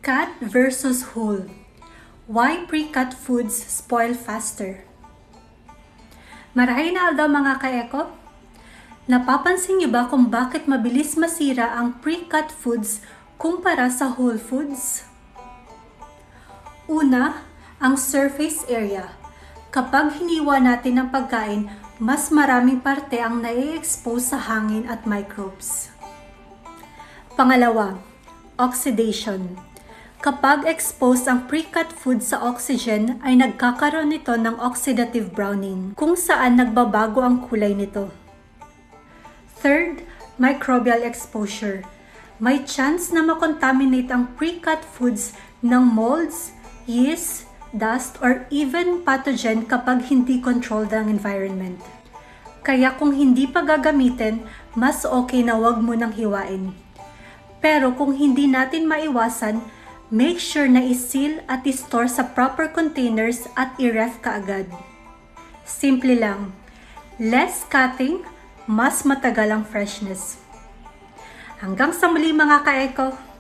Cut versus whole. Why pre-cut foods spoil faster? Marahay na daw mga ka-eko. Napapansin niyo ba kung bakit mabilis masira ang pre-cut foods kumpara sa whole foods? Una, ang surface area. Kapag hiniwa natin ang pagkain, mas maraming parte ang nai-expose sa hangin at microbes. Pangalawa, oxidation. Kapag exposed ang pre-cut food sa oxygen ay nagkakaroon nito ng oxidative browning, kung saan nagbabago ang kulay nito. Third, microbial exposure. May chance na makontaminate ang pre-cut foods ng molds, yeast, dust, or even pathogen kapag hindi controlled ang environment. Kaya kung hindi pa gagamitin, mas okay na wag mo nang hiwain. Pero kung hindi natin maiwasan, make sure na i-seal at i-store sa proper containers at i-ref kaagad. Simple lang. Less cutting, mas matagal ang freshness. Hanggang sa muli mga ka-eko!